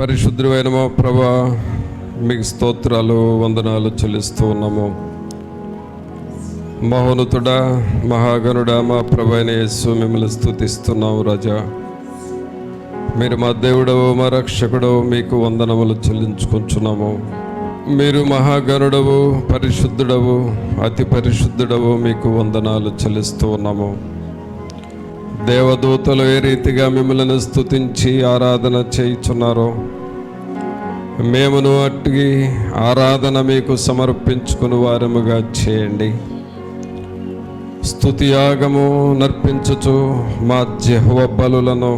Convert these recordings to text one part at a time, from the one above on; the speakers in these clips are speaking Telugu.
పరిశుద్ధుడైన మా ప్రభువా, మీకు స్తోత్రాలు వందనాలు చెల్లిస్తూ ఉన్నాము. మహోన్నతుడా, మహాగణుడా, మా ప్రభు అయిన యేసు, మిమ్మల్ని స్తుతిస్తున్నాము. రాజా, మీరు మా దేవుడవు, మా రక్షకుడవు, మీకు వందనములు చెల్లించుకుంటున్నాము. మీరు మహాగణుడవు, పరిశుద్ధుడవు, అతి పరిశుద్ధుడవు, మీకు వందనాలు చెల్లిస్తూ ఉన్నాము. దేవదూతలు ఏ రీతిగా మిమ్మల్ని స్తుతించి ఆరాధన చేయుచున్నారో, మేమును అట్టి ఆరాధన మీకు సమర్పించుకుని వారముగా చేయండి. స్తుతి యాగము నర్పించుచు మా యెహోవా బలులను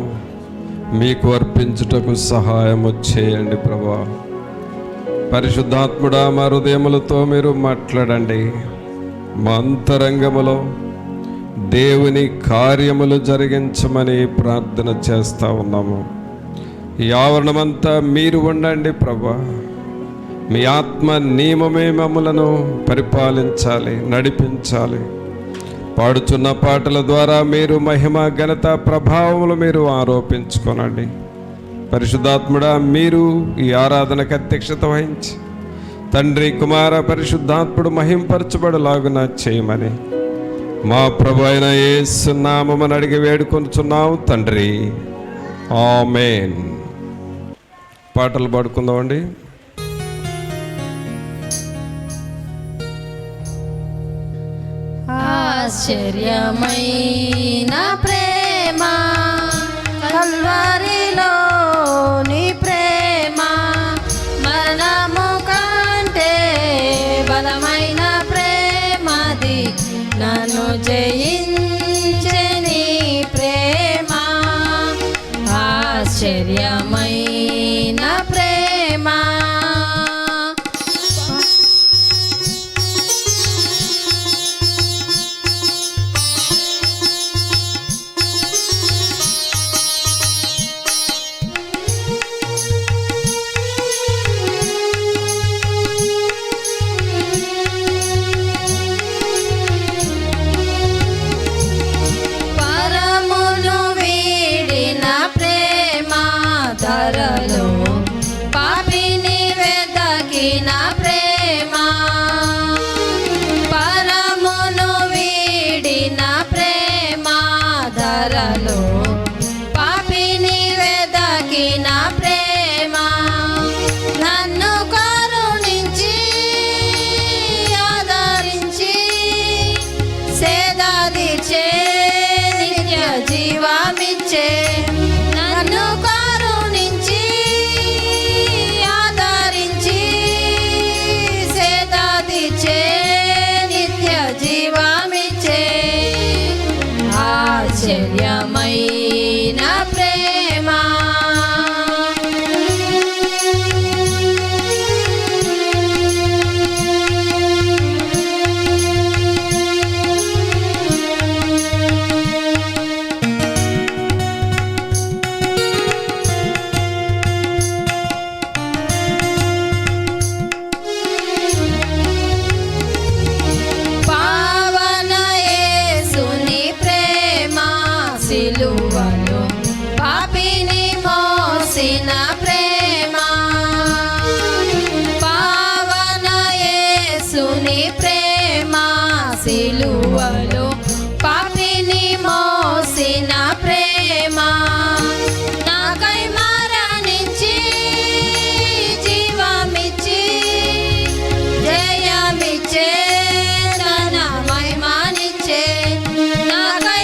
మీకు అర్పించుటకు సహాయము చేయండి. ప్రభువా, పరిశుద్ధాత్ముడా, మా హృదయములతో మీరు మాట్లాడండి. మా అంతరంగములో దేవుని కార్యములు జరిగించమని ప్రార్థన చేస్తూ ఉన్నాము. ఈ ఆవరణమంతా మీరు ఉండండి ప్రభువా. మీ ఆత్మ నియమమే మమ్ములను పరిపాలించాలి, నడిపించాలి. పాడుచున్న పాటల ద్వారా మీరు మహిమ, ఘనత, ప్రభావములు మీరు ఆరోపించుకోనండి. పరిశుద్ధాత్ముడా, మీరు ఈ ఆరాధనకు అధ్యక్షత వహించి తండ్రి, కుమార, పరిశుద్ధాత్ముడు మహింపరచబడులాగున చేయమని మా ప్రభు అయిన యేసు నామమున అడిగి వేడుకొనుచున్నాము తండ్రి, ఆమేన్. పాటలు పాడుకుందామండి. ఆశ్చర్యమైన ప్రేమ, కల్వరిలో నీ ప్రేమ, మరణము కంటే బలమైన ప్రేమది, నన్ను జయించే నీ ప్రేమ. ఆశ్చర్యమైన ప్రేమ, ధరలో పాపిని వెదకిన ప్రేమ, పరమును వీడిన ప్రేమ, ధరలో పాపిని వెదకిన ప్రేమ, నన్ను కరుణించి ఆదరించి సేదదీర్చే నిత్య జీవమిచ్చే, నన్ను కరుణించి ఆదరించి సేదదీర్చే నిత్య జీవమిచ్చే. ఆశ్చర్యమైన ప్రేమ, సిలువలో పాపిని మోసిన ప్రేమ, పావన యేసుని ప్రేమ, సిలువలో పాపిని మోసిన ప్రేమ, నాకై మరణించి జీవమిచ్చి జయమిచ్చే, తన మహిమనిచ్చే, నాకై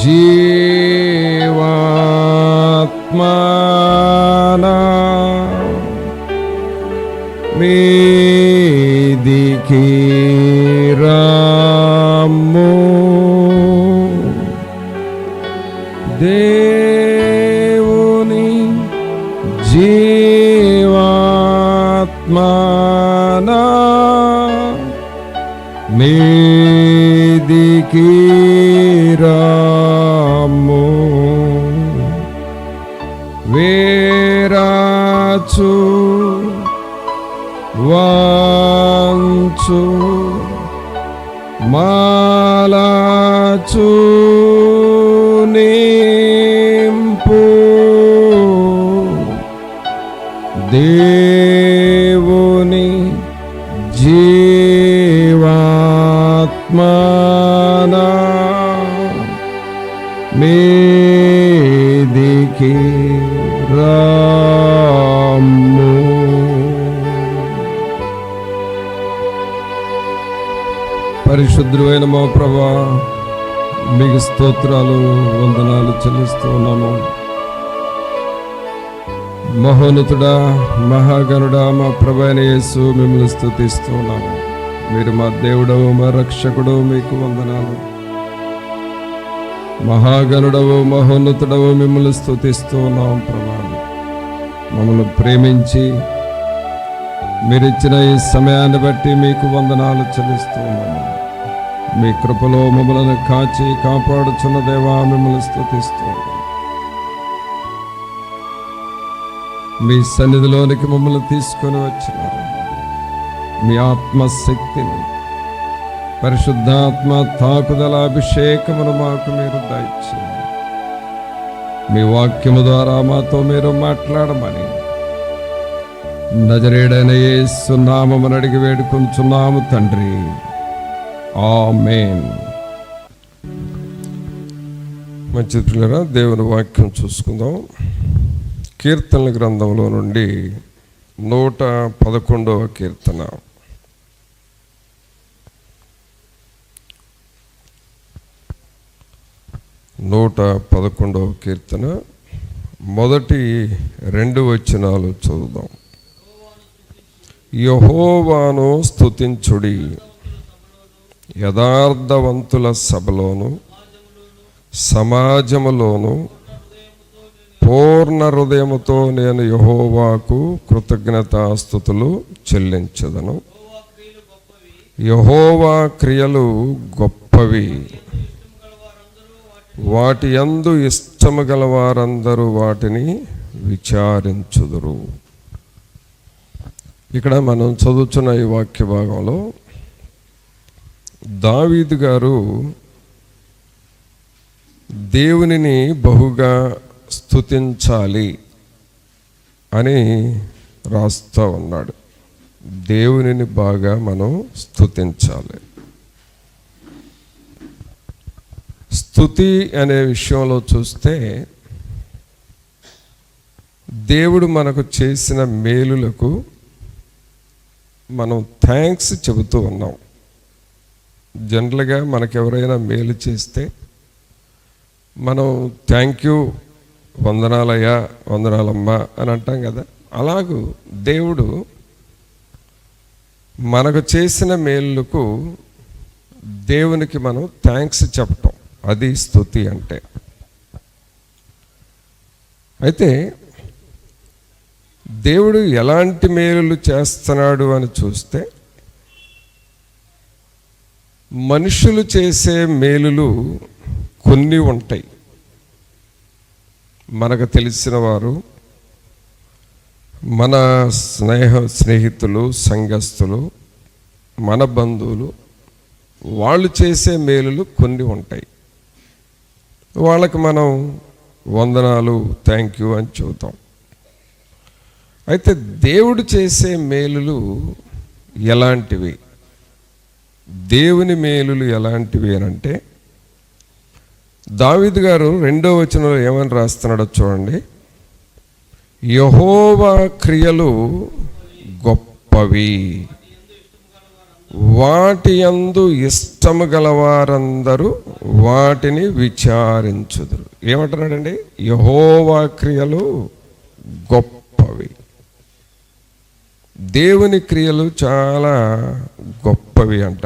జీవాత్మానా మీదికి రాము దేవుని జీవాత్మానా మీదికి రాము వేరాచు వాంచు మాలాచు నింపు దేవుని జీవాత్మానా మీదికి రాము. పరిశుద్ధుడైన మా ప్రభువా, మీకు స్తోత్రాలు వందనాలు చెల్లిస్తూ ఉన్నాము. మహోన్నతుడా, మహాగణుడా, మా ప్రభువైన యేసు మిమ్మల్ని స్తుతిస్తూ ఉన్నాము. మీరు మా దేవుడవు, మా రక్షకుడవు, మీకు వందనాలు. మహాగణుడవు, మహోన్నతుడవు, మిమ్మల్ని స్తుతిస్తూ ఉన్నాము ప్రభా. మమ్మల్ని ప్రేమించి మీరిచ్చిన ఈ సమయాన్ని బట్టి మీకు వందనాలు చెల్లిస్తూ ఉన్నాము. మీ కృపలో మమ్మల్ని కాచి కాపాడుచున్న దేవా, మిమ్మల్ని స్తుతిస్తూ ఉన్నాము. మీ సన్నిధిలోనికి మమ్మల్ని తీసుకొని వచ్చినారు. మీ ఆత్మశక్తిని, పరిశుద్ధాత్మ తాకుదల అభిషేకమును మాకు మీరు దయచేయండి. మీ వాక్యము ద్వారా మాతో మీరు మాట్లాడమని నజరేయుడైన యేసు నామమున అడిగి వేడుకొంచున్నాము తండ్రి, ఆమేన్. మంచిది పిల్లరా, దేవుని వాక్యం చూసుకుందాం. కీర్తనల గ్రంథంలో నుండి 111వ కీర్తన. నూట 111వ కీర్తన మొదటి 2 వచనాలు చదువుదాం. యెహోవాను స్తుతించుడి, యథార్థవంతుల సభలోను సమాజములోను పూర్ణ హృదయముతో నేను యెహోవాకు కృతజ్ఞతాస్తుతులు చెల్లించదను. యెహోవా క్రియలు గొప్పవి, వాటి యందు ఇష్టము గల వారందరూ వాటిని విచారించుదురు. ఇక్కడ మనం చదువుతున్న ఈ వాక్య భాగంలో దావీదు గారు దేవునిని బహుగా స్తుతించాలి అని రాస్తూ ఉన్నాడు. దేవునిని బాగా మనం స్తుతించాలి. స్తుతి అనే విషయంలో చూస్తే దేవుడు మనకు చేసిన మేలులకు మనం థ్యాంక్స్ చెబుతూ ఉన్నాం. జనరల్గా మనకెవరైనా మేలు చేస్తే మనం థ్యాంక్ యూ, వందనాలయ్యా, వందనాలమ్మా అని అంటాం కదా. అలాగూ దేవుడు మనకు చేసిన మేలులకు దేవునికి మనం థ్యాంక్స్ చెప్పటం, అది స్తుతి అంటే. అయితే దేవుడు ఎలాంటి మేలులు చేస్తున్నాడు అని చూస్తే, మనుషులు చేసే మేలులు కొన్ని ఉంటాయి. మనకు తెలిసిన వారు, మన స్నేహితులు, సంఘస్థులు, మన బంధువులు, వాళ్ళు చేసే మేలులు కొన్ని ఉంటాయి. వాళ్ళకి మనం వందనాలు, థ్యాంక్ యూ అని చెబుతాం. అయితే దేవుడు చేసే మేలులు ఎలాంటివి, దేవుని మేలులు ఎలాంటివి అని అంటే, దావీదు గారు 2వ వచనంలో ఏమని రాస్తున్నాడో చూడండి. యెహోవా క్రియలు గొప్పవి, వాటి యందు ఇష్టము గలవారందరూ వాటిని విచారించుదురు. ఏమంటున్నాడండి? యెహోవా క్రియలు గొప్పవి. దేవుని క్రియలు చాలా గొప్పవి అంట.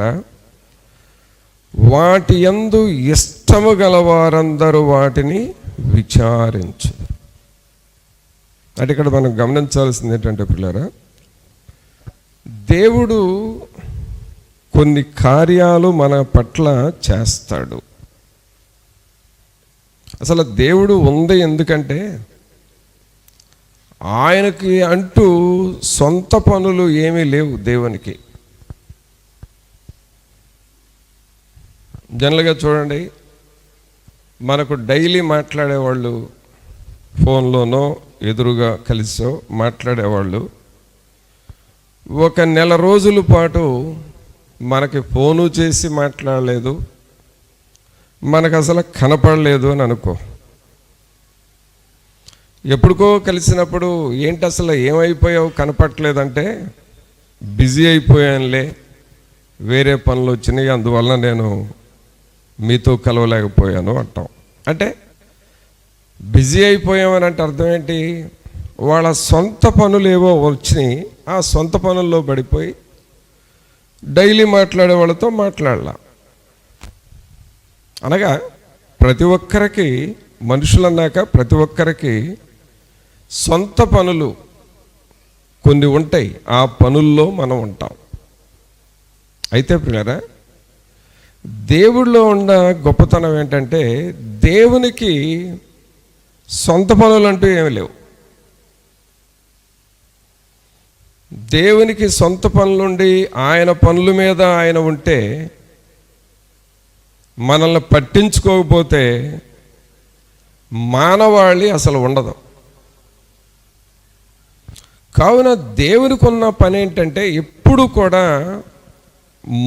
వాటి యందు ఇష్టము గలవారందరూ వాటిని విచారించుదురు. అంటే ఇక్కడ మనం గమనించాల్సింది ఏంటంటే పిల్లరా, దేవుడు కొన్ని కార్యాలు మన పట్ల చేస్తాడు. అసలు దేవుడు ఉంది ఎందుకంటే ఆయనకి అంటూ సొంత పనులు ఏమీ లేవు దేవునికి. జనరల్గా చూడండి, మనకు డైలీ మాట్లాడేవాళ్ళు, ఫోన్లోనో ఎదురుగా కలిసో మాట్లాడేవాళ్ళు ఒక నెల రోజుల పాటు మనకి ఫోను చేసి మాట్లాడలేదు, మనకు అసలు కనపడలేదు అని అనుకో. ఎప్పుడుకో కలిసినప్పుడు ఏంటి అసలు ఏమైపోయావు కనపడలేదంటే, బిజీ అయిపోయానులే, వేరే పనులు వచ్చినాయి, అందువల్ల నేను మీతో కలవలేకపోయాను అంటాం. అంటే బిజీ అయిపోయామని అంటే అర్థం ఏంటి? వాళ్ళ సొంత పనులు ఏవో వచ్చినాయి, ఆ సొంత పనుల్లో పడిపోయి డైలీ మాట్లాడే వాళ్ళతో మాట్లాడలా. అనగా ప్రతి ఒక్కరికి, మనుషులన్నాక ప్రతి ఒక్కరికి సొంత పనులు కొన్ని ఉంటాయి, ఆ పనుల్లో మనం ఉంటాం. అయితే ప్రియులారా, దేవుడిలో ఉన్న గొప్పతనం ఏంటంటే దేవునికి సొంత పనులు అంటూ ఏమి లేవు. దేవునికి సొంత పనులుండి ఆయన పనుల మీద ఆయన ఉంటే, మనల్ని పట్టించుకోకపోతే మానవాళి అసలు ఉండదు. కావున దేవునికి ఉన్న పని ఏంటంటే ఎప్పుడు కూడా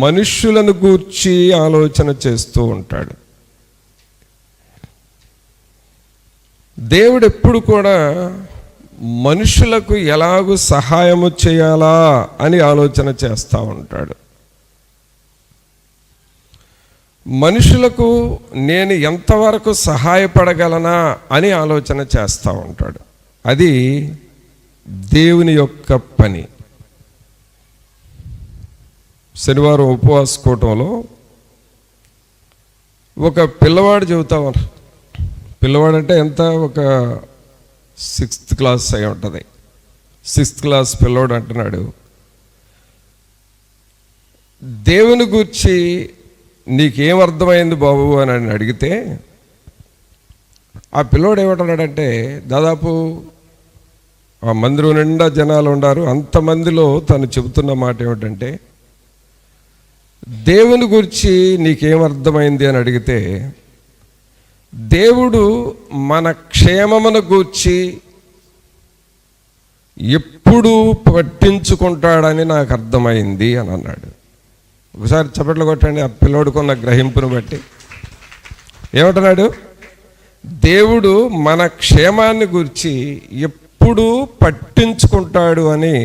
మనుష్యులను గూర్చి ఆలోచన చేస్తూ ఉంటాడు. దేవుడు ఎప్పుడు కూడా మనుషులకు ఎలాగూ సహాయము చేయాలా అని ఆలోచన చేస్తూ ఉంటాడు. మనుషులకు నేను ఎంతవరకు సహాయపడగలనా అని ఆలోచన చేస్తూ ఉంటాడు. అది దేవుని యొక్క పని. శనివారం ఉపవాస కూటంలో ఒక పిల్లవాడు చెబుతా ఉన్నారు. పిల్లవాడు అంటే ఎంత, ఒక 6th క్లాస్ అయి ఉంటుంది. 6th క్లాస్ పిల్లవాడు అంటున్నాడు, దేవుని గూర్చి నీకేం అర్థమైంది బాబు అని అడిగితే, ఆ పిల్లోడు ఏమంటున్నాడంటే, దాదాపు ఆ మందిరం నిండా జనాలు ఉన్నారు, అంతమందిలో తను చెబుతున్న మాట ఏమిటంటే, దేవుని గురించి నీకేం అర్థమైంది అని అడిగితే, దేవుడు మన క్షేమమును గూర్చి ఎప్పుడు పట్టించుకుంటాడని నాకు అర్థమైంది అని అన్నాడు. ఒకసారి చప్పట్లు కొట్టండి ఆ పిల్లోడుకున్న గ్రహింపును బట్టి. ఏమంటున్నాడు? దేవుడు మన క్షేమాన్ని గురించి ఎప్పుడు పట్టించుకుంటాడు అని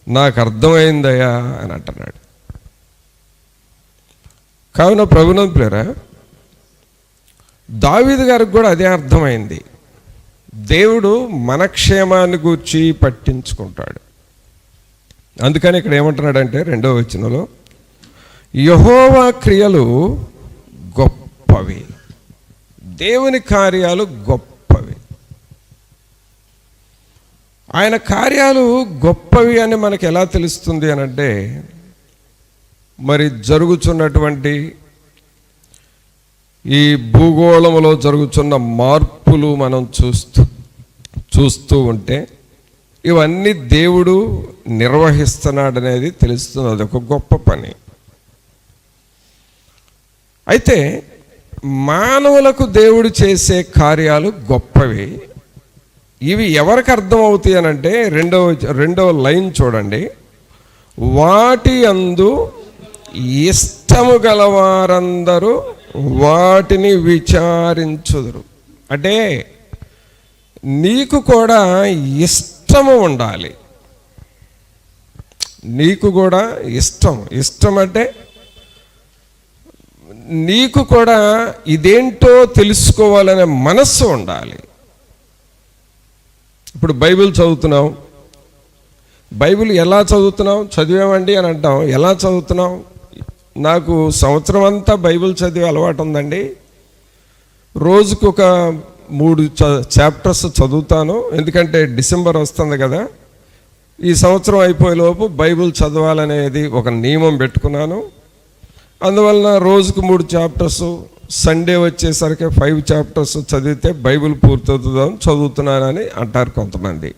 నాకు అర్థమైందయ్యా అని అంటున్నాడు. కావున ప్రభునందు ప్రియరా, దావీదు గారికి కూడా అదే అర్థమైంది. దేవుడు మన క్షేమాన్ని గూర్చి పట్టించుకుంటాడు. అందుకని ఇక్కడ ఏమంటున్నాడంటే 2వ వచనంలో, యెహోవా క్రియలు గొప్పవి. దేవుని కార్యాలు గొప్పవి. ఆయన కార్యాలు గొప్పవి అని మనకు ఎలా తెలుస్తుంది అని అంటే, మరి జరుగుతున్నటువంటి ఈ భూగోళంలో జరుగుతున్న మార్పులు మనం చూస్తూ ఉంటే ఇవన్నీ దేవుడు నిర్వహిస్తున్నాడనేది తెలుస్తుంది. అదొక గొప్ప పని. అయితే మానవులకు దేవుడు చేసే కార్యాలు గొప్పవి. ఇవి ఎవరికి అర్థమవుతాయి అని అంటే, రెండవ లైన్ చూడండి, వాటి యందు ఇష్టము గలవారందరూ వాటిని విచారించుదురు. అంటే నీకు కూడా ఇష్టము ఉండాలి. నీకు కూడా ఇష్టం అంటే నీకు కూడా ఇదేంటో తెలుసుకోవాలనే మనస్సు ఉండాలి. ఇప్పుడు బైబిల్ చదువుతున్నాం, బైబిల్ ఎలా చదువుతున్నాం? చదివామండి అని అంటాం. ఎలా చదువుతున్నాం? నాకు సంవత్సరం అంతా బైబిల్ చదివే అలవాటు ఉందండి. రోజుకు ఒక 3 చాప్టర్స్ చదువుతాను. ఎందుకంటే డిసెంబర్ వస్తుంది కదా, ఈ సంవత్సరం అయిపోయేలోపు బైబిల్ చదవాలనేది ఒక నియమం పెట్టుకున్నాను. అందువలన రోజుకు 3 చాప్టర్స్, సండే వచ్చేసరికి 5 చాప్టర్స్ చదివితే బైబిల్ పూర్తవుతుందని చదువుతున్నానని అంటారు కొంతమంది.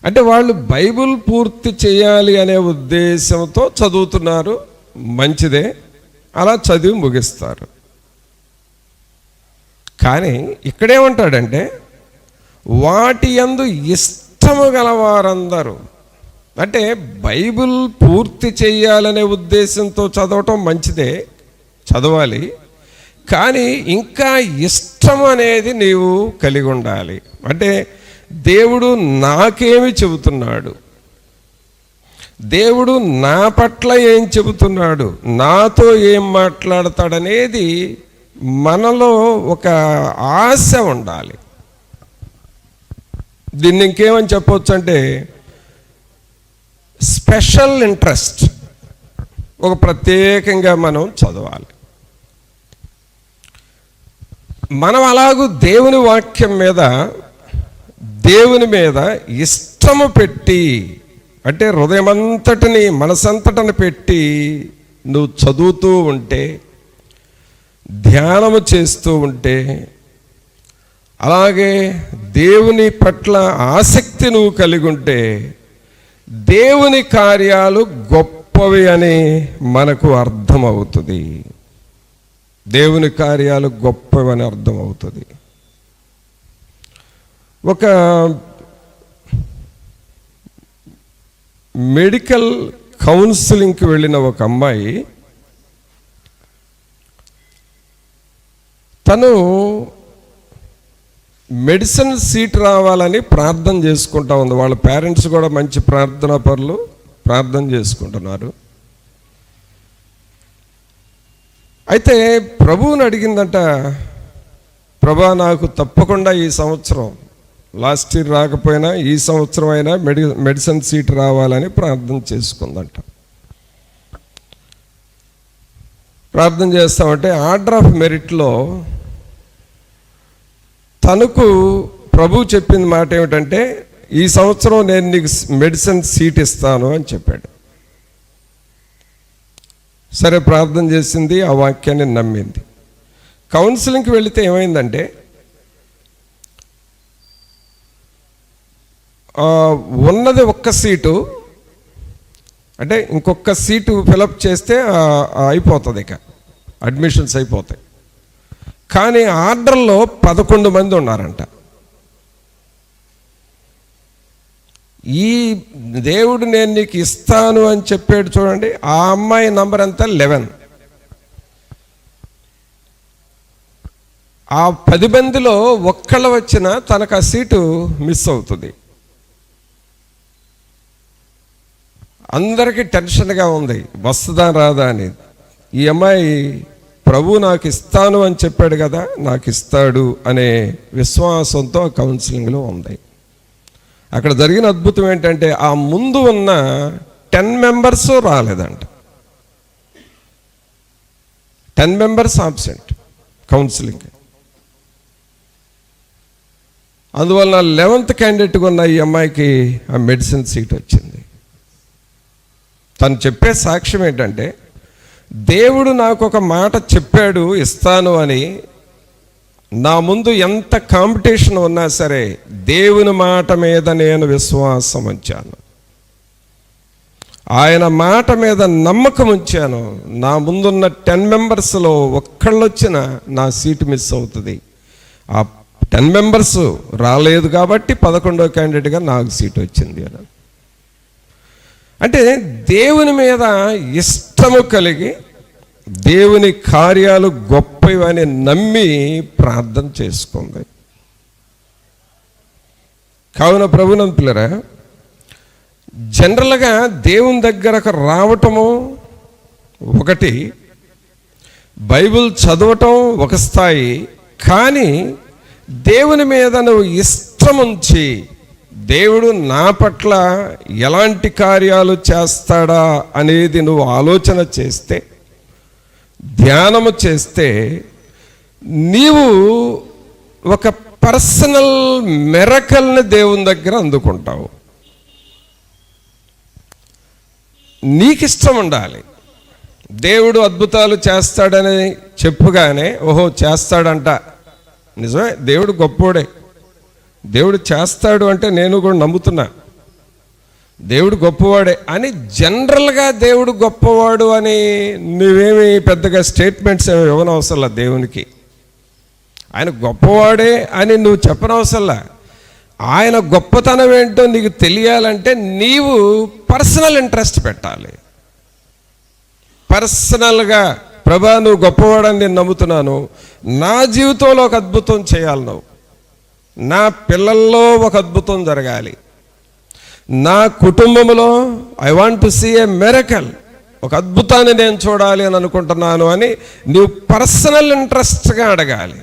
అంటే వాళ్ళు బైబిల్ పూర్తి చేయాలి అనే ఉద్దేశంతో చదువుతున్నారు, మంచిదే, అలా చదివి ముగిస్తారు. కానీ ఇక్కడేమంటాడంటే వాటి యందు ఇష్టము గలవారందరూ, అంటే బైబిల్ పూర్తి చేయాలనే ఉద్దేశంతో చదవటం మంచిదే, చదవాలి. కానీ ఇంకా ఇష్టం అనేది నీవు కలిగి ఉండాలి. అంటే దేవుడు నాకేమి చెబుతున్నాడు, దేవుడు నా పట్ల ఏం చెబుతున్నాడు, నాతో ఏం మాట్లాడతాడనేది మనలో ఒక ఆశ ఉండాలి. దీన్ని ఇంకేమని చెప్పవచ్చు అంటే స్పెషల్ ఇంట్రెస్ట్, ఒక ప్రత్యేకంగా మనం చదవాలి. మనం అలాగూ దేవుని వాక్యం మీద, దేవుని మీద ఇష్టము పెట్టి, అంటే హృదయమంతటిని మనసంతటిని పెట్టి నువ్వు చదువుతూ ఉంటే, ధ్యానము చేస్తూ ఉంటే, అలాగే దేవుని పట్ల ఆసక్తి నువ్వు కలిగి ఉంటే దేవుని కార్యాలు గొప్పవి అని మనకు అర్థమవుతుంది. దేవుని కార్యాలు గొప్పవి అని అర్థమవుతుంది. ఒక మెడికల్ కౌన్సిలింగ్కి వెళ్ళిన ఒక అమ్మాయి, తను మెడిసిన్ సీట్ రావాలని ప్రార్థన చేసుకుంటా ఉంది. వాళ్ళ పేరెంట్స్ కూడా మంచి ప్రార్థనా పరులు, ప్రార్థన చేసుకుంటున్నారు. అయితే ప్రభువుని అడిగిందంట, ప్రభా నాకు తప్పకుండా ఈ సంవత్సరం, లాస్ట్ ఇయర్ రాకపోయినా ఈ సంవత్సరం అయినా మెడిసిన్ సీట్ రావాలని ప్రార్థన చేసుకుందంట. ప్రార్థన చేస్తామంటే ఆర్డర్ ఆఫ్ మెరిట్లో తనకు ప్రభు చెప్పిన మాట ఏమిటంటే, ఈ సంవత్సరం నేను నీకు మెడిసిన్ సీట్ ఇస్తాను అని చెప్పాడు. సరే ప్రార్థన చేసింది, ఆ వాక్యాన్ని నమ్మింది. కౌన్సిలింగ్కి వెళితే ఏమైందంటే ఉన్నది ఒక్క సీటు, అంటే ఇంకొక సీటు ఫిలప్ చేస్తే అయిపోతుంది, ఇక అడ్మిషన్స్ అయిపోతాయి. కానీ ఆర్డర్లో 11 మంది ఉన్నారంట. ఈ దేవుడు నేను నీకు ఇస్తాను అని చెప్పాడు చూడండి, ఆ అమ్మాయి నంబర్ ఎంత? 11. ఆ 10 మందిలో ఒక్కళ్ళు వచ్చినా తనకు ఆ సీటు మిస్ అవుతుంది. అందరికీ టెన్షన్గా ఉంది, వస్తుందా రాదా అని. ఈ అమ్మాయి ప్రభు నాకు ఇస్తాను అని చెప్పాడు కదా, నాకు ఇస్తాడు అనే విశ్వాసంతో కౌన్సిలింగ్లో ఉంది. అక్కడ జరిగిన అద్భుతం ఏంటంటే ఆ ముందు ఉన్న 10 మెంబర్స్ రాలేదంట. 10 మెంబర్స్ ఆబ్సెంట్ కౌన్సిలింగ్. అందువల్ల 11th క్యాండిడేట్గా ఉన్న ఈ అమ్మాయికి ఆ మెడిసిన్ సీట్ వచ్చింది. తను చెప్పే సాక్ష్యం ఏంటంటే, దేవుడు నాకు ఒక మాట చెప్పాడు ఇస్తాను అని, నా ముందు ఎంత కాంపిటీషన్ ఉన్నా సరే దేవుని మాట మీద నేను విశ్వాసం ఉంచాను, ఆయన మాట మీద నమ్మకం ఉంచాను. నా ముందున్న 10 మెంబర్స్లో ఒక్కళ్ళు వచ్చినా నా సీటు మిస్ అవుతుంది. ఆ 10 మెంబర్స్ రాలేదు కాబట్టి 11వ క్యాండిడేట్గా నాకు సీట్ వచ్చింది అని. అంటే దేవుని మీద ఇష్టము కలిగి దేవుని కార్యాలు గొప్పవని నమ్మి ప్రార్థన చేసుకుంది. కావున ప్రభునంతులరా, జనరల్గా దేవుని దగ్గరకు రావటము ఒకటి, బైబిల్ చదవటం ఒక స్థాయి, కానీ దేవుని మీద నువ్వు ఇష్టం ఉంచి దేవుడు నా పట్ల ఎలాంటి కార్యాలు చేస్తాడా అనేది నువ్వు ఆలోచన చేస్తే, ధ్యానము చేస్తే, నీవు ఒక పర్సనల్ మిరకల్ని దేవుని దగ్గర అందుకుంటావు. నీకిష్టం ఉండాలి. దేవుడు అద్భుతాలు చేస్తాడని చెప్పుగానే ఓహో చేస్తాడంట, నిజమే, దేవుడు గొప్పోడే, దేవుడు చేస్తాడు అంటే నేను కూడా నమ్ముతున్నా, దేవుడు గొప్పవాడే అని. జనరల్గా దేవుడు గొప్పవాడు అని నువ్వేమి పెద్దగా స్టేట్మెంట్స్ ఏమి ఇవ్వనవసరంలా. దేవునికి ఆయన గొప్పవాడే అని నువ్వు చెప్పనవసరంలా. ఆయన గొప్పతనం ఏంటో నీకు తెలియాలంటే నీవు పర్సనల్ ఇంట్రెస్ట్ పెట్టాలి. పర్సనల్గా ప్రభా నువ్వు గొప్పవాడని నేను నమ్ముతున్నాను, నా జీవితంలో ఒక అద్భుతం చేయాలి, నువ్వు నా పిల్లల్లో ఒక అద్భుతం జరగాలి, నా కుటుంబంలో I want to see a miracle, ఒక అద్భుతాన్ని నేను చూడాలి అని అనుకుంటున్నాను అని నువ్వు పర్సనల్ ఇంట్రెస్ట్గా అడగాలి.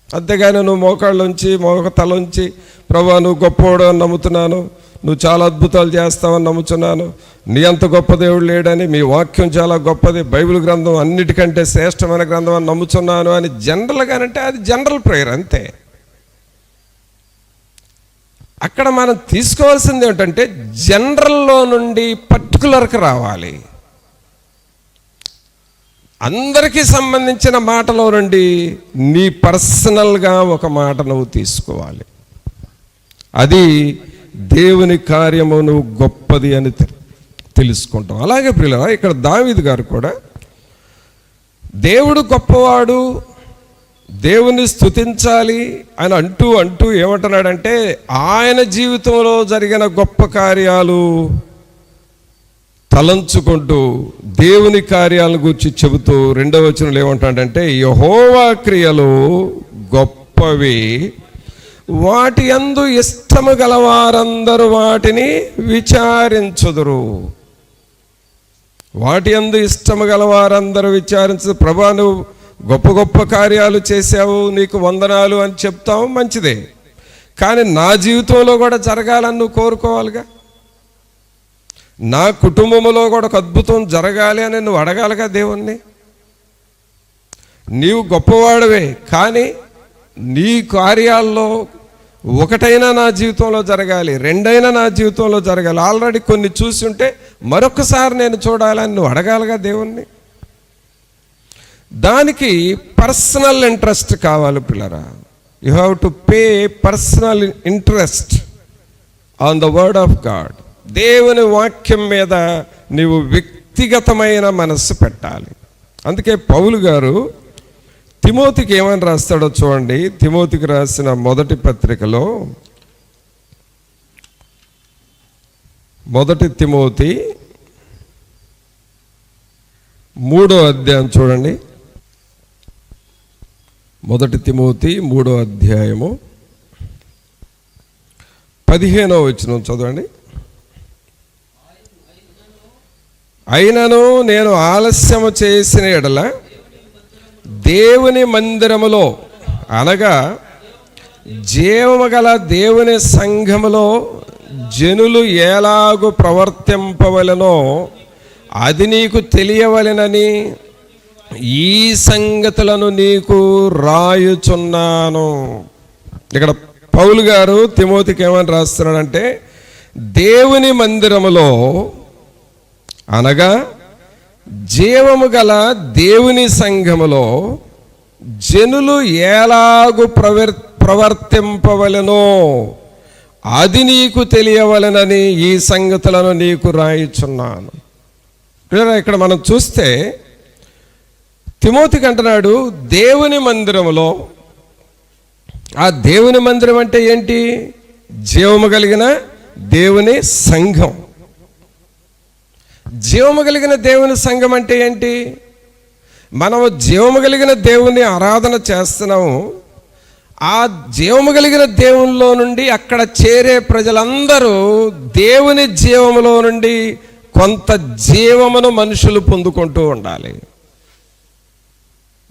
అంతేగాని నువ్వు మోకాళ్ళుంచి తలంచి ప్రభా నువ్వు గొప్పవాడు అని నమ్ముతున్నాను, నువ్వు చాలా అద్భుతాలు చేస్తావని నమ్ముతున్నాను, నీ అంత గొప్ప దేవుడు లేడని, మీ వాక్యం చాలా గొప్పది, బైబిల్ గ్రంథం అన్నిటికంటే శ్రేష్టమైన గ్రంథం అని నమ్ముతున్నాను అని జనరల్గానంటే అది జనరల్ ప్రేయర్ అంతే. అక్కడ మనం తీసుకోవాల్సింది ఏమిటంటే జనరల్లో నుండి పర్టికులర్కి రావాలి. అందరికీ సంబంధించిన మాటలో నుండి నీ పర్సనల్గా ఒక మాట నువ్వు తీసుకోవాలి. అది దేవుని కార్యము నువ్వు గొప్పది అని తెలుసుకుంటావు. అలాగే ప్రియులారా, ఇక్కడ దావీదు గారు కూడా దేవుడు గొప్పవాడు, దేవుని స్తుతించాలి అని అంటూ ఏమంటున్నాడంటే ఆయన జీవితంలో జరిగిన గొప్ప కార్యాలు తలంచుకుంటూ దేవుని కార్యాలను గురించి చెబుతూ 2వ వచనంలో ఏమంటాడంటే యెహోవా క్రియలు గొప్పవి, వాటి యందు ఇష్టము గలవారందరూ వాటిని విచారించుదురు. వాటి యందు ఇష్టము గలవారందరూ విచారించు. ప్రభా నువ్వు గొప్ప గొప్ప కార్యాలు చేశావు, నీకు వందనాలు అని చెప్తావు, మంచిదే, కానీ నా జీవితంలో కూడా జరగాలని నువ్వు కోరుకోవాలిగా. నా కుటుంబంలో కూడా ఒక అద్భుతం జరగాలి అని నువ్వు అడగాలిగా దేవుణ్ణి. నీవు గొప్పవాడవే, కానీ నీ కార్యాల్లో ఒకటైనా నా జీవితంలో జరగాలి, 2 నా జీవితంలో జరగాలి. ఆల్రెడీ కొన్ని చూసి ఉంటే మరొకసారి నేను చూడాలని నువ్వు అడగాలిగా దేవుణ్ణి. దానికి పర్సనల్ ఇంట్రెస్ట్ కావాలి పిల్లరా. You have to pay personal interest on the word of God. దేవుని వాక్యం మీద నీవు వ్యక్తిగతమైన మనస్సు పెట్టాలి. అందుకే పౌలు గారు తిమోతికి ఏమని రాస్తాడో చూడండి. తిమోతికి రాసిన మొదటి పత్రికలో 1 తిమోతి 3వ అధ్యాయం చూడండి. 1 తిమోతి 3వ అధ్యాయము 15వ వచనం చదవండి. అయినను నేను ఆలస్యము చేసిన ఎడల దేవుని మందిరములో అనగా జీవము గల దేవుని సంఘములో జనులు ఎలాగు ప్రవర్తింపవలెనో అది నీకు తెలియవలెనని ఈ సంగతులను నీకు రాయుచున్నాను. ఇక్కడ పౌలు గారు తిమోతికి ఏమని రాస్తున్నాడంటే దేవుని మందిరములో అనగా జీవము గల దేవుని సంఘములో జనులు ఎలాగు ప్రవర్తింపవలెనో అది నీకు తెలియవలెనని ఈ సంగతులను నీకు రాయిచున్నాను. ఇక్కడ మనం చూస్తే తిమోతికి అంటున్నాడు దేవుని మందిరములో. ఆ దేవుని మందిరం అంటే ఏంటి? జీవము కలిగిన దేవుని సంఘం. జీవము కలిగిన దేవుని సంఘం అంటే ఏంటి? మనము జీవము కలిగిన దేవుని ఆరాధన చేస్తున్నాము. ఆ జీవము కలిగిన దేవునిలో నుండి అక్కడ చేరే ప్రజలందరూ దేవుని జీవములో నుండి కొంత జీవమును మనుషులు పొందుకుంటూ ఉండాలి.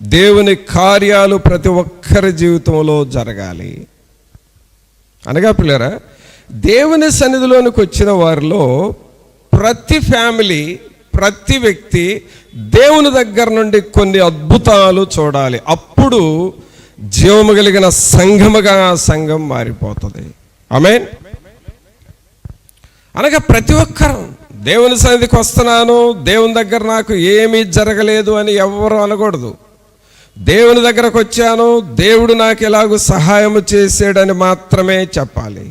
దేవుని కార్యాలు ప్రతి ఒక్కరి జీవితంలో జరగాలి. అనగా పిల్లరా, దేవుని సన్నిధిలోనికి వచ్చిన వారిలో ప్రతి ఫ్యామిలీ, ప్రతి వ్యక్తి దేవుని దగ్గర నుండి కొన్ని అద్భుతాలు చూడాలి. అప్పుడు జీవము కలిగిన సంఘముగా సంఘం మారిపోతుంది. ఆమేన్. అనగా ప్రతి ఒక్కరు దేవుని సన్నిధికి వస్తున్నాను, దేవుని దగ్గర నాకు ఏమీ జరగలేదు అని ఎవరు అనకూడదు. దేవుని దగ్గరకు వచ్చాను, దేవుడు నాకు ఎలాగూ సహాయం చేసాడని మాత్రమే చెప్పాలి.